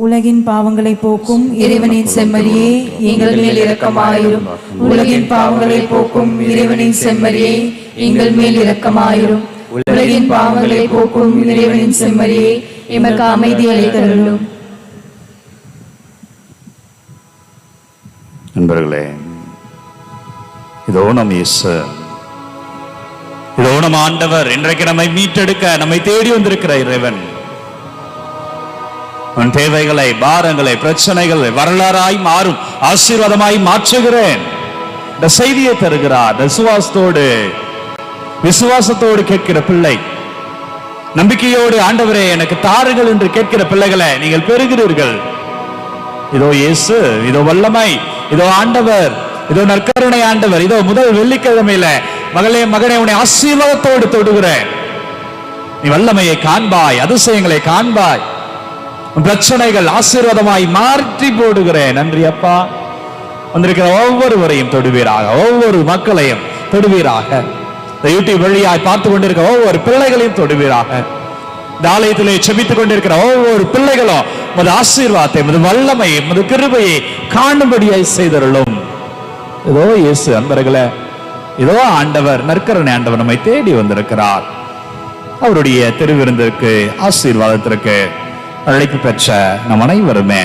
உலகின் பாவங்களை போக்கும் இறைவனின் செம்மறியே, எங்கள் மேல் இரக்கமாயிரும். உலகின் பாவங்களை போக்கும் இறைவனின் செம்மறியே, எங்கள் மேல் இரக்கமாயிரும். உலகின் பாவங்களை போக்கும் இறைவனின் செம்மறியே, எமக்கு அமைதி அளித்தருளும். நண்பர்களே, இதோ நம் இயேசு, இதோ நம் ஆண்டவர், இன்றைக்கு நம்மை மீட்டெடுக்க நம்மை தேடி வந்திருக்கிற இறைவன். உன் தேவைகளை, பாரங்களை, பிரச்சனைகளை வரலாறாய் மாறும் ஆசீர்வாதமாய் மாற்றுகிறேன் இந்த செய்தியை தருகிறார். விசுவாசத்தோடு கேட்கிற பிள்ளை, நம்பிக்கையோடு ஆண்டவரே எனக்கு தாருங்கள் என்று கேட்கிற பிள்ளைகளை நீங்கள் பெறுகிறீர்கள். இதோ இயேசு, இதோ வல்லமை, இதோ ஆண்டவர், இதோ நற்கருணை ஆண்டவர், இதோ முதல் வெள்ளிக்கிழமையில மகனே உன்னை ஆசீர்வாதத்தோடு தொடுகிறேன். நீ வல்லமையை காண்பாய், அதிசயங்களை காண்பாய், பிரச்சனைகள் ஆசீர்வாதமாய் மாற்றி போடுகிறேன். நன்றி அப்பா, வந்திருக்கிற ஒவ்வொருவரையும் தொடுவீராக, ஒவ்வொரு மக்களையும் தொடுவீராக. இந்த யூடியூப் வழியாய் பார்த்து கொண்டிருக்கிற ஒவ்வொரு பிள்ளைகளையும் தொடுவீராக. இந்த ஆலயத்திலே செபித்துக் கொண்டிருக்கிற ஒவ்வொரு பிள்ளைகளும் உமது ஆசீர்வாதத்தை, உமது வல்லமையை, உமது கிருபையை காணும்படியாய் செய்தருளும். இதோ இயேசு அன்பர்களே, இதோ ஆண்டவர், நற்கருணை ஆண்டவர் நம்மை தேடி வந்திருக்கிறார். அவருடைய திருவிருந்திற்கு, ஆசீர்வாதத்திற்கு அழைப்பு பெற்ற நம் அனைவருமே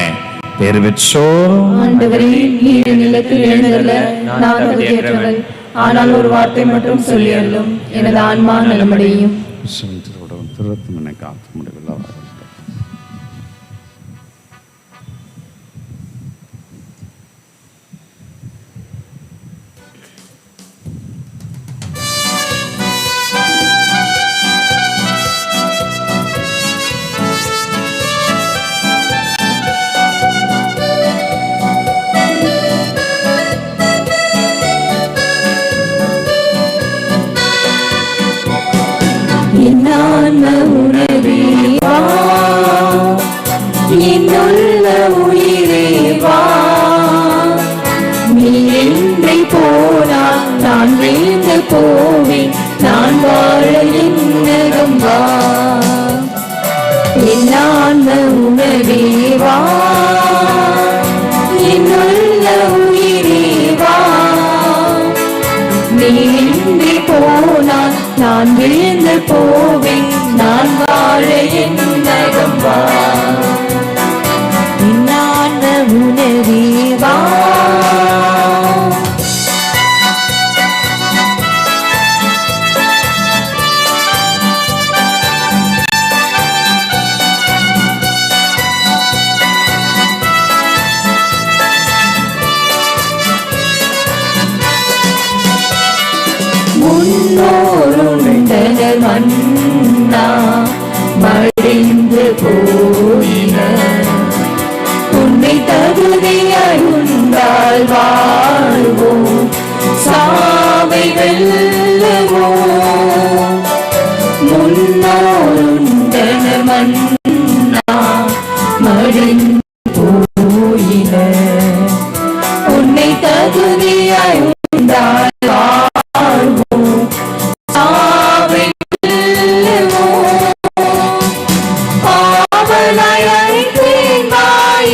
பேறு பெற்றோம். ஆண்டவரே, நீர் நிலத்தில் எழுந்தருள நான் தகுதியற்றவள். ஆனால் ஒரு வார்த்தை மட்டும் சொல்லி அருளும், எனது ஆன்மா நலமடையும். என்னுள்ள உயிரே வா, நீ என்னை போனால் நான் வீழ்ந்து போவேன், நான் வாழ என்னகம் வா. என்னான உணவே வா, என்னுள்ள உயிரே வா, நீ என்னை போனால் நான் வீழ்ந்து போவேன், நான் வாழ என்னகம் வா. உணவே வா. முன்னோருண்டனர் மன்னா மடிந்து போயினர், உன்னை தகுதியாய் உண்டால் வாழ்வோம், சாவை வெல்லுவோம். முன்னோருண்டனர் மன்னா மடிந்து போயினர், உன்னை தகுதியாய் உண்டால் வாழ்வோம், சாவை வெல்லுவோம். ஆவலாய் அழைத்தேன் வா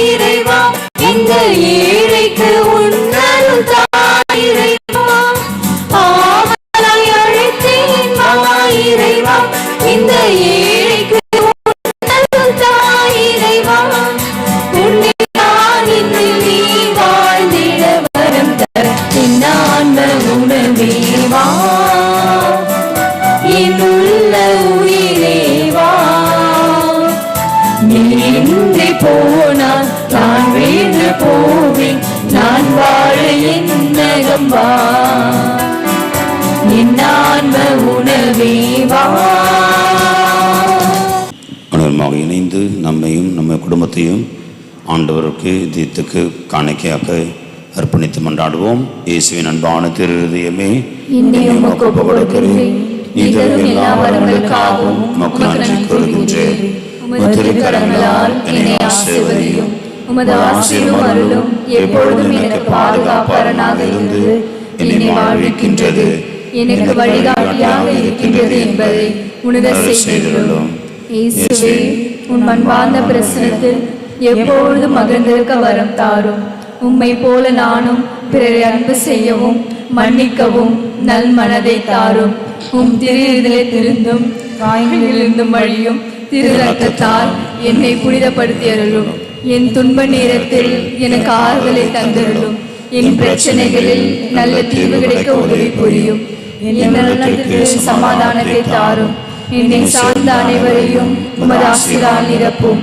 இறைவா, இந்த ஏழைக்கு உன்னருள் தாயிறைவா. ஆவலாய் அழைத்தேன் வா இறைவா, இந்த ஏழைக்கு உன்னருள் தாயிறைவா. உன்னை நான் இன்று நீ வாழ்ந்திட வரம் தர, என்னான உணவே வா, என்னுள்ள உயிரே வா, நீ இன்றி போனால் நான் வீழ்ந்து போவேன், நான் வாழ என்னகம் வா. என் ஆன்ம உணவே வா. அனைவருமாக இணைந்து நம்மையும் நம்ம குடும்பத்தையும் ஆண்டவருக்கு தீத்துக்கு காணிக்கையாக்க அர்ப்பணித்து மன்றாடுவோம். இயேசுவின் அன்பான திரு இதயமே, உமக்கு ஒப்புக் கொடுக்கிறேன். நீ தரும் எல்லா வரங்களுக்காகவும் உமக்கு நன்றி கூறுகின்றேன். உமது திருக்கரங்களால் என்னை ஆசீர்வதியும். உமது ஆசீரும் அருளும் எப்பொழுதும் எனக்கு பாதுகாப்பாளனாக இருந்து என்னை வாழ்விக்கின்றது, எனக்கு வழிகாட்டியாக இருக்கின்றது என்பதை உணர செய்துள்ளோம். இயேசுவே, உன் அன்பார்ந்த பிரசனத்தில் எப்பொழுதும் மகிழ்ந்திருக்க வரம் தாரும். உம்மை போல நானும் பிறரை அன்பு செய்யவும் மன்னிக்கவும் நல் மனதை தாரும். உம் திரு இதயத்திலிருந்தும் காயங்களிலிருந்தும் வழியும் திரு ரத்தத்தால் என்னை புனிதப்படுத்தி அருளும். என் துன்ப நேரத்தில் எனக்கு ஆறுதலை தந்தருளும். என் பிரச்சனைகளில் நல்ல தீர்வு கிடைக்க உதவி புரியும். என் நலனத்துக்கு சமாதானத்தை தாரும். என்னை சார்ந்த அனைவரையும் உமது ஆசீரால் நிரப்பும்.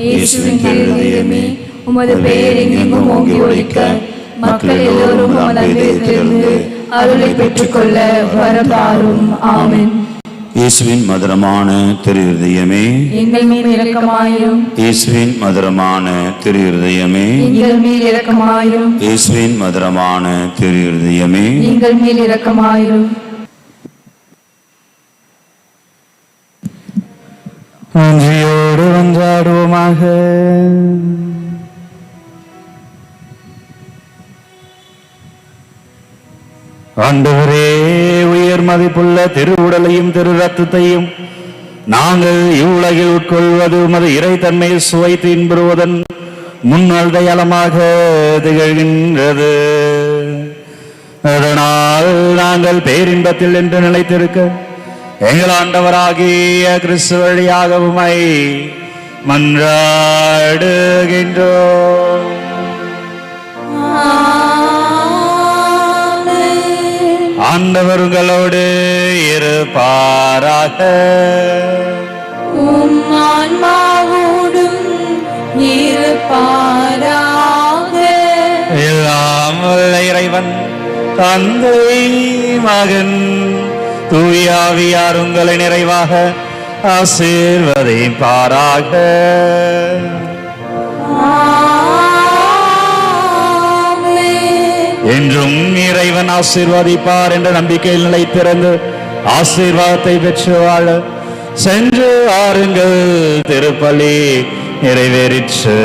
இயேசுவின் திருநாமமே, உமது பெயர் எங்கெங்கும் ஓங்கி ஒலிக்க மக்கள் எல்லோரும் உமது அன்பிலிருந்து அருளை பெற்றுக்கொள்ள வரம் தாரும். ஆமென். இயேசுவின் மதுரமான திரு இருதயமே, எங்கள் மேல் இரக்கமாயிரும். இயேசுவின் மதுரமான திரு இருதயமே, எங்கள் மேல் இரக்கமாயிரும். இயேசுவின் மதுரமான திரு இருதயமே, எங்கள் மேல் இரக்கமாயிரும். நன்றியோடு மன்றாடுவோமாக. ஆண்டவரே, உயர் மதிப்புள்ள திருவுடலையும் திரு ரத்தத்தையும் நாங்கள் இவ்வுலகில் உட்கொள்வது உமது இறைத்தன்மை சுவைத்து இன்புறுவதன் முன் அடையாளமாக திகழ்கின்றது. அதனால் நாங்கள் பேரின்பத்தில் என்று நிலைத்திருக்க எங்கள் ஆண்டவராகிய கிறிஸ்து வழியாக உம்மை மன்றாடுகின்றோம். ஆண்டவர் உங்களோடு இருப்பாராக. உம் ஆன்மாவோடும் இருப்பாராக. எல்லாம் வல்ல இறைவன் தந்தை, மகன், தூய ஆவியார் உங்களை நிறைவாக ஆசீர்வதிப்பாராக. என்றும் இறைவன் ஆசீர்வதிப்பார் என்ற நம்பிக்கையில் நிலைத்திருந்து ஆசீர்வாதத்தை பெற்று வாழ சென்று ஆறுங்கள். திருப்பலி நிறைவேறிற்று.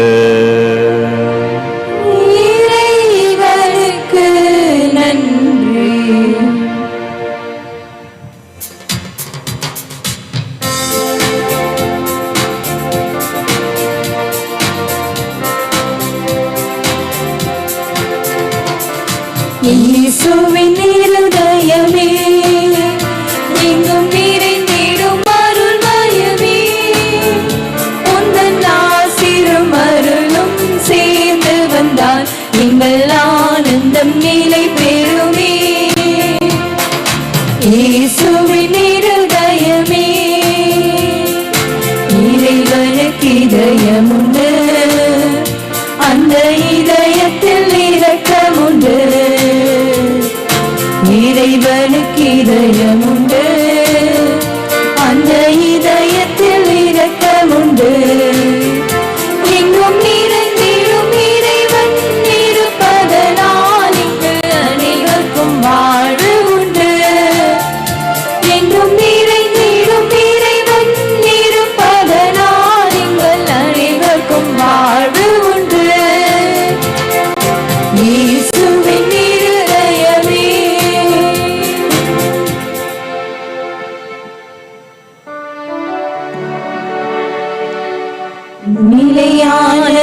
இறைவனுக்கு நன்றி. இயேசுவின் இருதயமே, எங்கும் நிறைந்திடும் அருள்மயமே, உந்தன் ஆசீரும் அருளும் சேர்ந்து வந்தால் எங்கள் ஆனந்தம் நிலை பெறுமே. இயேசுவின் இருதயமே, இறைவனுக்கு இதயம் உண்டு, அந்த இதயத்தில் இரக்கம் உண்டு. இறைவனுக்கு இதயம் உண்டு, அந்த இதயத்தில் இரக்கம் உண்டு. எங்கும் நிறைந்திடும் இறைவன் இருப்பதனால் இங்கு அனைவருக்கும் வாழ்வு உண்டு. எங்கும் நிறைந்திடும் இறைவன் இருப்பதனால் எங்கள் அனைவருக்கும் வாழ்வு உண்டு. இயேசுவின் இருதயமே. நிலையான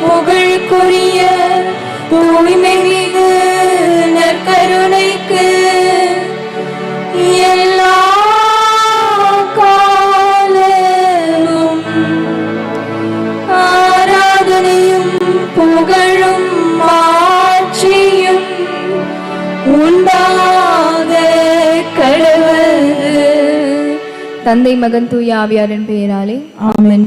புகழ்க்குரிய தூய்மை மிகு நற்கருணைக்கு எல்லா காலமும் ஆராதனையும் புகழும் ஆட்சியும் உண்டாக கடவுள். தந்தை, மகன், தூய ஆவியாரின் பெயராலே ஆமென்.